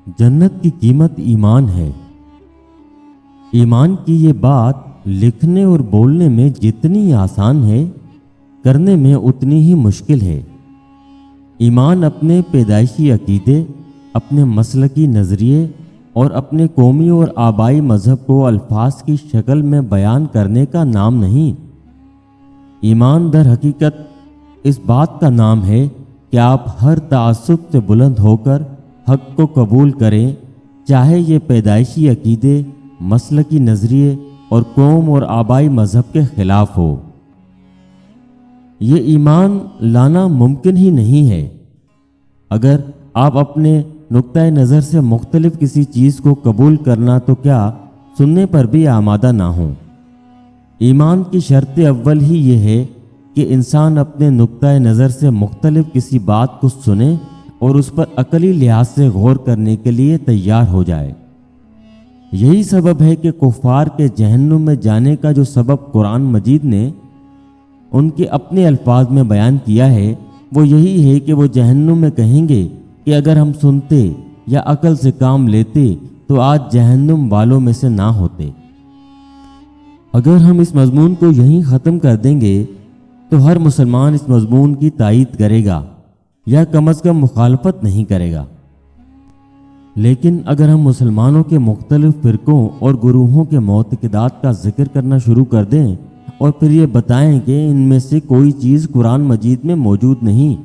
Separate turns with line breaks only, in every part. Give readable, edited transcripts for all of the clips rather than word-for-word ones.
जन्नत की कीमत ईमान है। ईमान की ये बात लिखने और बोलने में जितनी आसान है, करने में उतनी ही मुश्किल है। ईमान अपने पैदाइशी अकीदे, अपने मसलकी नज़रिए और अपने कौमी और आबाई मज़हब को अल्फाज की शक्ल में बयान करने का नाम नहीं। ईमान दर हकीकत इस बात का नाम है कि आप हर ताअस्सुब से बुलंद होकर हक़ को कबूल करें, चाहे ये पैदाइशी अकीदे, मसलकी नज़रिए और कौम और आबाई मज़हब के ख़िलाफ़ हो। ये ईमान लाना मुमकिन ही नहीं है। अगर आप अपने नुक्ता नज़र से मुख्तलिफ किसी चीज़ को कबूल करना तो क्या सुनने पर भी आमादा ना हो। ईमान की शर्त अव्वल ही ये है कि इंसान अपने नुक्ता नज़र से मुख्तलिफ किसी बात को सुने और उस पर अकली लिहाज से गौर करने के लिए तैयार हो जाए। यही सबब है कि कुफ़ार के जहन्नुम में जाने का जो सबब कुरान मजीद ने उनके अपने अल्फाज में बयान किया है, वो यही है कि वो जहन्नुम में कहेंगे कि अगर हम सुनते या अकल से काम लेते तो आज जहन्नुम वालों में से ना होते। अगर हम इस मजमून को यहीं ख़त्म कर देंगे तो हर मुसलमान इस मजमून की तायीद करेगा या कम अज़ कम मुखालफत नहीं करेगा। लेकिन अगर हम मुसलमानों के मुख्तलिफ फ़िरक़ों और गुरूहों के मोतक़िदात का जिक्र करना शुरू कर दें और फिर ये बताएं कि इनमें से कोई चीज़ कुरान मजीद में मौजूद नहीं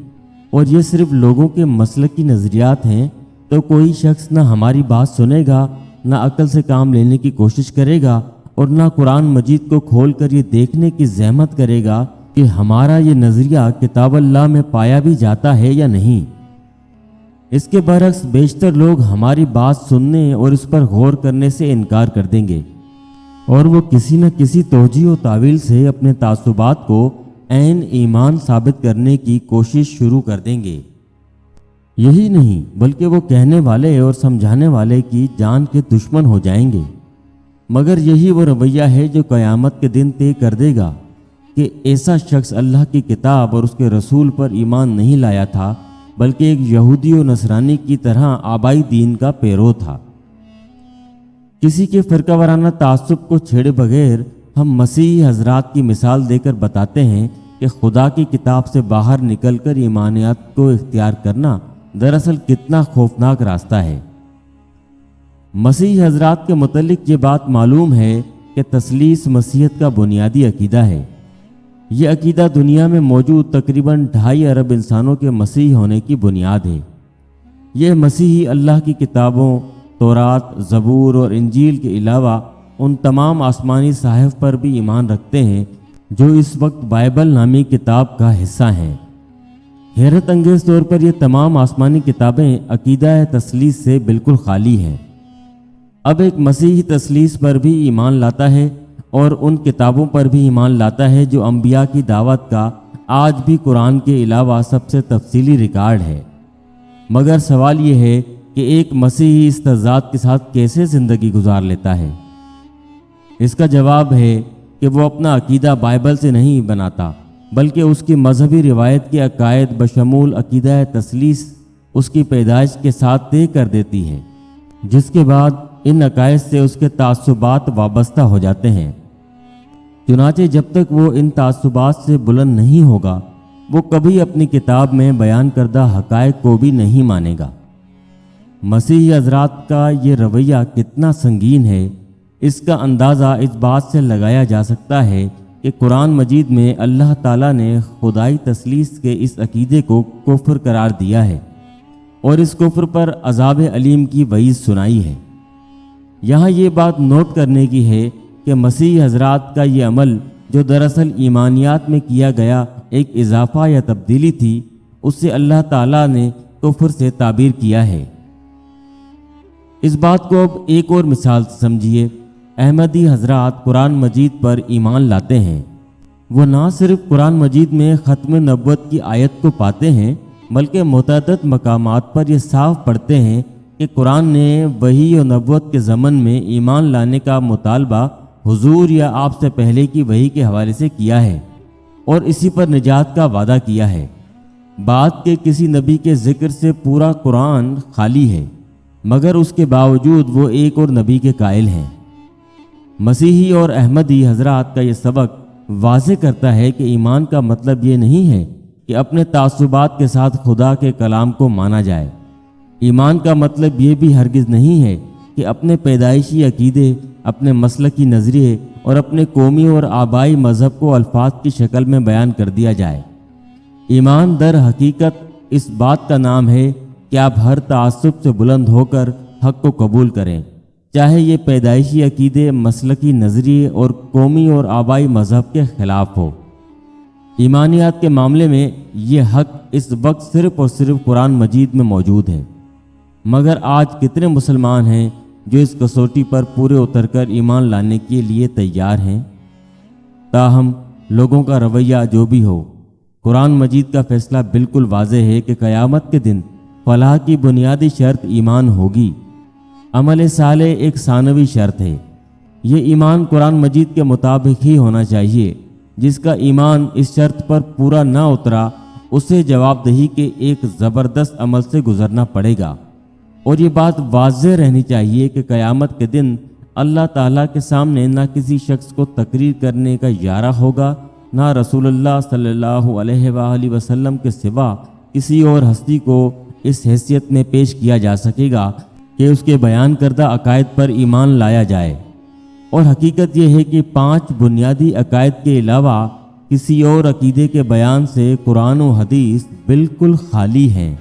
और ये सिर्फ लोगों के मसलकी नज़रियात हैं, तो कोई शख्स ना हमारी बात सुनेगा, ना अकल से काम लेने की कोशिश करेगा और ना कुरान मजीद को खोल कर ये देखने की ज़हमत करेगा कि हमारा ये नज़रिया किताब अल्लाह में पाया भी जाता है या नहीं। इसके बरक्स बेशतर लोग हमारी बात सुनने और इस पर गौर करने से इनकार कर देंगे और वो किसी न किसी तौजीह व तावील से अपने तासुबात को ऐन ईमान साबित करने की कोशिश शुरू कर देंगे। यही नहीं बल्कि वो कहने वाले और समझाने वाले की जान के दुश्मन हो जाएंगे। मगर यही वो रवैया है जो क़यामत के दिन तय कर देगा कि ऐसा शख्स अल्लाह की किताब और उसके रसूल पर ईमान नहीं लाया था, बल्कि एक यहूदी और नसरानी की तरह आबाई दीन का पैरो था। किसी के फ़िरका वाराना तासुब को छेड़े बगैर हम मसीही हजरात की मिसाल देकर बताते हैं कि खुदा की किताब से बाहर निकलकर ईमानियत को इख्तियार करना दरअसल कितना खौफनाक रास्ता है। मसीही हजरात के मुतल्लिक ये बात मालूम है कि तसलीस मसीहत का बुनियादी अकीदा है। ये अकीदा दुनिया में मौजूद तकरीबन 2.5 अरब इंसानों के मसीही होने की बुनियाद है। ये मसीही अल्लाह की किताबों तौरात, ज़बूर और इंजील के अलावा उन तमाम आसमानी साहिब पर भी ईमान रखते हैं जो इस वक्त बाइबल नामी किताब का हिस्सा हैं। हैरत अंगेज़ तौर पर ये तमाम आसमानी किताबें अकीदा तसलीस से बिल्कुल खाली हैं। अब एक मसीही तसलीस पर भी ईमान लाता है और उन किताबों पर भी ईमान लाता है जो अंबिया की दावत का आज भी कुरान के अलावा सबसे तफसीली रिकॉर्ड है। मगर सवाल ये है कि एक मसीही इस तज़ाद के साथ कैसे ज़िंदगी गुजार लेता है। इसका जवाब है कि वो अपना अकीदा बाइबल से नहीं बनाता, बल्कि उसकी मजहबी रिवायत के अकायद बशमूल अकीदा तसलीस उसकी पैदाइश के साथ तय कर देती है, जिसके बाद इन अकायद से उसके तासुबात वाबस्ता हो जाते हैं। चुनाचे जब तक वो इन तासुबात से बुलंद नहीं होगा, वो कभी अपनी किताब में बयान करदा हक़ाइक़ को भी नहीं मानेगा। मसीही हज़रात का ये रवैया कितना संगीन है, इसका अंदाज़ा इस बात से लगाया जा सकता है कि कुरान मजीद में अल्लाह ताला ने खुदाई तसलीस के इस अकीदे को कुफ्र करार दिया है और इस कुफ्र पर अज़ाब अलीम की वईद सुनाई है। यहाँ ये बात नोट करने की है कि मसीही हज़रात का ये अमल, जो दरअसल ईमानियात में किया गया एक इजाफ़ा या तब्दीली थी, उससे अल्लाह ताला ने कुफ्र से ताबीर किया है। इस बात को अब एक और मिसाल से समझिए। अहमदी हज़रात कुरान मजीद पर ईमान लाते हैं। वो ना सिर्फ कुरान मजीद में ख़त्म नबुव्वत की आयत को पाते हैं, बल्कि मुतअद्दिद मकामात पर ये साफ पढ़ते हैं कि कुरान ने वही और नबुव्वत के ज़मन में ईमान लाने का मुतालबा हुजूर या आपसे पहले की वही के हवाले से किया है और इसी पर निजात का वादा किया है। बाद के किसी नबी के ज़िक्र से पूरा कुरान खाली है। मगर उसके बावजूद वो एक और नबी के कायल हैं। मसीही और अहमदी हजरात का ये सबक वाज़े करता है कि ईमान का मतलब ये नहीं है कि अपने तासुबात के साथ खुदा के कलाम को माना जाए। ईमान का मतलब ये भी हरगिज़ नहीं है कि अपने पैदाइशी अकीदे, अपने मसलकी नज़रिए और अपने कौमी और आबाई मज़हब को अल्फाज की शक्ल में बयान कर दिया जाए। ईमान दर हकीकत इस बात का नाम है कि आप हर तासुब से बुलंद होकर हक़ को कबूल करें, चाहे ये पैदाइशी अकीदे, मसलकी नज़रिए और कौमी और आबाई मज़हब के ख़िलाफ़ हो। ईमानियात के मामले में ये हक़ इस वक्त सिर्फ़ और सिर्फ कुरान मजीद में मौजूद है। मगर आज कितने मुसलमान हैं जो इस कसौटी पर पूरे उतरकर ईमान लाने के लिए तैयार हैं? ताहम लोगों का रवैया जो भी हो, कुरान मजीद का फैसला बिल्कुल वाज़े है कि क़यामत के दिन फलाह की बुनियादी शर्त ईमान होगी। अमल साले एक सानवी शर्त है। ये ईमान कुरान मजीद के मुताबिक ही होना चाहिए। जिसका ईमान इस शर्त पर पूरा ना उतरा, उसे जवाबदेही के एक ज़बरदस्त अमल से गुजरना पड़ेगा। और ये बात वाज़े रहनी चाहिए कि क़यामत के दिन अल्लाह ताला के सामने ना किसी शख्स को तकरीर करने का यारा होगा, ना रसूलुल्लाह सल्लल्लाहु अलैहि वसल्लम के सिवा किसी और हस्ती को इस हैसियत में पेश किया जा सकेगा कि उसके बयान करदा अकायद पर ईमान लाया जाए। और हकीकत यह है कि 5 बुनियादी अकायद के अलावा किसी और अकीदे के बयान से कुरान और हदीस बिल्कुल खाली हैं।